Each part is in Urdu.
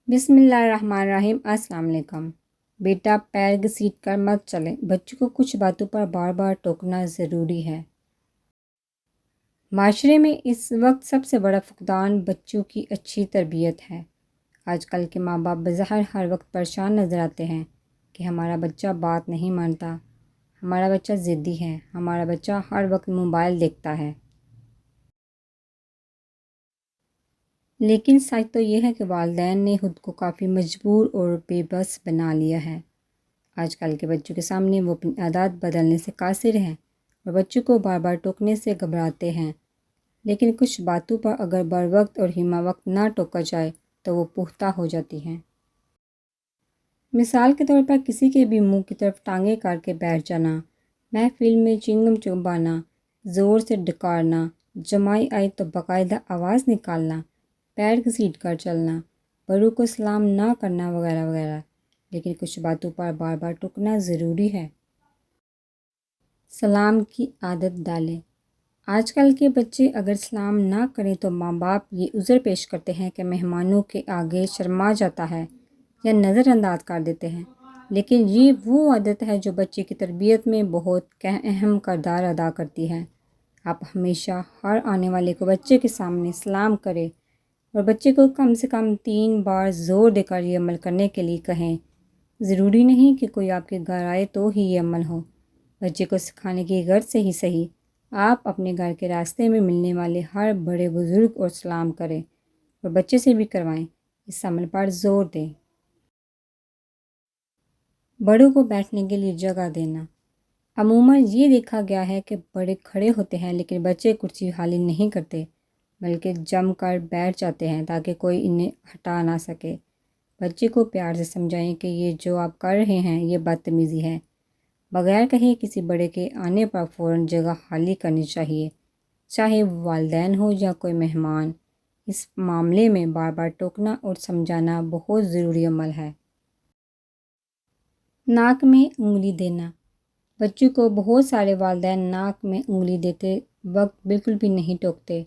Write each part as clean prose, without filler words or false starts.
بسم اللہ الرحمن الرحیم۔ السلام علیکم۔ بیٹا پیر گھسیٹ کر مت چلے، بچوں کو کچھ باتوں پر بار بار ٹوکنا ضروری ہے۔ معاشرے میں اس وقت سب سے بڑا فقدان بچوں کی اچھی تربیت ہے۔ آج کل کے ماں باپ بظاہر ہر وقت پریشان نظر آتے ہیں کہ ہمارا بچہ بات نہیں مانتا، ہمارا بچہ ضدی ہے، ہمارا بچہ ہر وقت موبائل دیکھتا ہے۔ لیکن سچ تو یہ ہے کہ والدین نے خود کو کافی مجبور اور بے بس بنا لیا ہے۔ آج کل کے بچوں کے سامنے وہ اپنی عادات بدلنے سے قاصر ہیں اور بچوں کو بار بار ٹوکنے سے گھبراتے ہیں، لیکن کچھ باتوں پر اگر بر وقت اور ہمہ وقت نہ ٹوکا جائے تو وہ پختہ ہو جاتی ہیں۔ مثال کے طور پر کسی کے بھی منہ کی طرف ٹانگیں کر کے بیٹھ جانا، محفل میں چنگم چبانا، زور سے ڈکارنا، جمائی آئی تو باقاعدہ آواز نکالنا، پیر گھسیٹ کر چلنا، بڑوں کو سلام نہ کرنا وغیرہ وغیرہ۔ لیکن کچھ باتوں پر بار بار ٹوکنا ضروری ہے۔ سلام کی عادت ڈالیں۔ آج کل کے بچے اگر سلام نہ کریں تو ماں باپ یہ عذر پیش کرتے ہیں کہ مہمانوں کے آگے شرما جاتا ہے یا نظر انداز کر دیتے ہیں، لیکن یہ وہ عادت ہے جو بچے کی تربیت میں بہت اہم کردار ادا کرتی ہے۔ آپ ہمیشہ ہر آنے والے کو بچے کے سامنے سلام کریں اور بچے کو کم سے کم 3 بار زور دے کر یہ عمل کرنے کے لیے کہیں۔ ضروری نہیں کہ کوئی آپ کے گھر آئے تو ہی یہ عمل ہو، بچے کو سکھانے کی غرض سے ہی صحیح آپ اپنے گھر کے راستے میں ملنے والے ہر بڑے بزرگ اور سلام کریں اور بچے سے بھی کروائیں، اس عمل پر زور دیں۔ بڑوں کو بیٹھنے کے لیے جگہ دینا۔ عموماً یہ دیکھا گیا ہے کہ بڑے کھڑے ہوتے ہیں لیکن بچے کرسی خالی نہیں کرتے، بلکہ جم کر بیٹھ جاتے ہیں تاکہ کوئی انہیں ہٹا نہ سکے۔ بچے کو پیار سے سمجھائیں کہ یہ جو آپ کر رہے ہیں یہ بدتمیزی ہے۔ بغیر کہے کسی بڑے کے آنے پر فوراً جگہ خالی کرنی چاہیے، چاہے وہ والدین ہو یا کوئی مہمان۔ اس معاملے میں بار بار ٹوکنا اور سمجھانا بہت ضروری عمل ہے۔ ناک میں انگلی دینا۔ بچوں کو بہت سارے والدین ناک میں انگلی دیتے وقت بالکل بھی نہیں ٹوکتے۔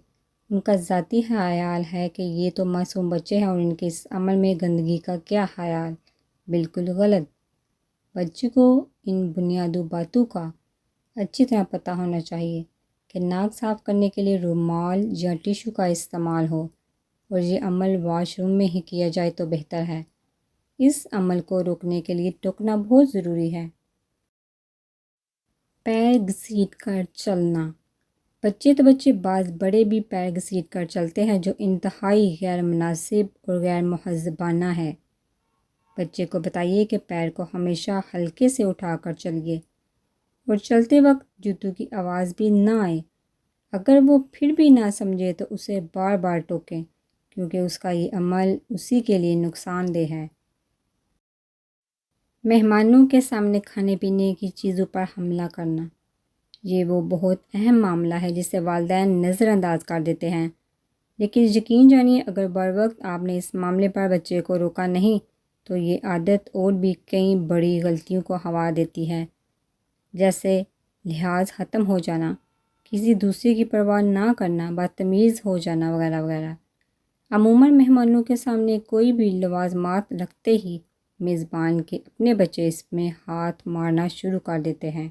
ان کا ذاتی خیال ہے کہ یہ تو معصوم بچے ہیں اور ان کے اس عمل میں گندگی کا کیا خیال۔ بالکل غلط۔ بچوں کو ان بنیادی باتوں کا اچھی طرح پتہ ہونا چاہیے کہ ناک صاف کرنے کے لیے رومال یا ٹیشو کا استعمال ہو اور یہ عمل واش روم میں ہی کیا جائے تو بہتر ہے۔ اس عمل کو روکنے کے لیے ٹوکنا بہت ضروری ہے۔ پیر گھسیٹ کر چلنا۔ بچے بعض بڑے بھی پیر گھسیٹ کر چلتے ہیں جو انتہائی غیر مناسب اور غیر مہذبانہ ہے۔ بچے کو بتائیے کہ پیر کو ہمیشہ ہلکے سے اٹھا کر چلیے اور چلتے وقت جوتوں کی آواز بھی نہ آئے۔ اگر وہ پھر بھی نہ سمجھے تو اسے بار بار ٹوکیں کیونکہ اس کا یہ عمل اسی کے لیے نقصان دہ ہے۔ مہمانوں کے سامنے کھانے پینے کی چیزوں پر حملہ کرنا۔ یہ وہ بہت اہم معاملہ ہے جسے والدین نظر انداز کر دیتے ہیں، لیکن یقین جانیے اگر بر وقت آپ نے اس معاملے پر بچے کو روکا نہیں تو یہ عادت اور بھی کئی بڑی غلطیوں کو ہوا دیتی ہے، جیسے لحاظ ختم ہو جانا، کسی دوسرے کی پرواہ نہ کرنا، بدتمیز ہو جانا وغیرہ وغیرہ۔ عموماً مہمانوں کے سامنے کوئی بھی لوازمات رکھتے ہی میزبان کے اپنے بچے اس میں ہاتھ مارنا شروع کر دیتے ہیں۔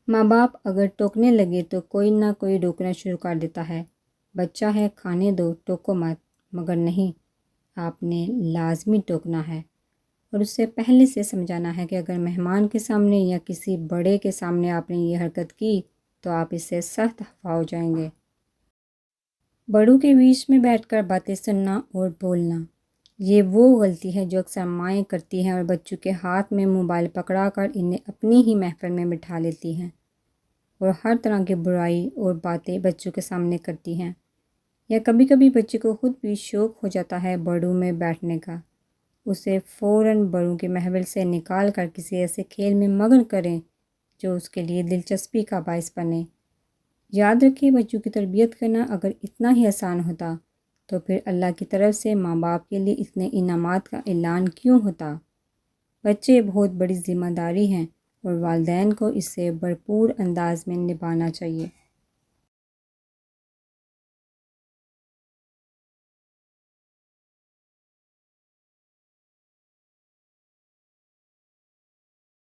ماں باپ اگر ٹوکنے لگے تو کوئی نہ کوئی روکنا شروع کر دیتا ہے۔ بچہ ہے کھانے دو، ٹوکو مت، مگر نہیں، آپ نے لازمی ٹوکنا ہے اور اسے پہلے سے سمجھانا ہے کہ اگر مہمان کے سامنے یا کسی بڑے کے سامنے آپ نے یہ حرکت کی تو آپ اس سے سخت خفا ہو جائیں گے۔ بڑوں کے بیچ میں بیٹھ کر باتیں سننا اور بولنا، یہ وہ غلطی ہے جو اکثر مائیں کرتی ہیں اور بچوں کے ہاتھ میں موبائل پکڑا کر انہیں اپنی ہی محفل میں بٹھا لیتی ہیں اور ہر طرح کی برائی اور باتیں بچوں کے سامنے کرتی ہیں۔ یا کبھی کبھی بچے کو خود بھی شوق ہو جاتا ہے بڑوں میں بیٹھنے کا، اسے فوراً بڑوں کے محفل سے نکال کر کسی ایسے کھیل میں مگن کریں جو اس کے لیے دلچسپی کا باعث بنے۔ یاد رکھیں بچوں کی تربیت کرنا اگر اتنا ہی آسان ہوتا تو پھر اللہ کی طرف سے ماں باپ کے لیے اتنے انعامات کا اعلان کیوں ہوتا۔ بچے بہت بڑی ذمہ داری ہیں اور والدین کو اسے بھرپور انداز میں نبھانا چاہیے۔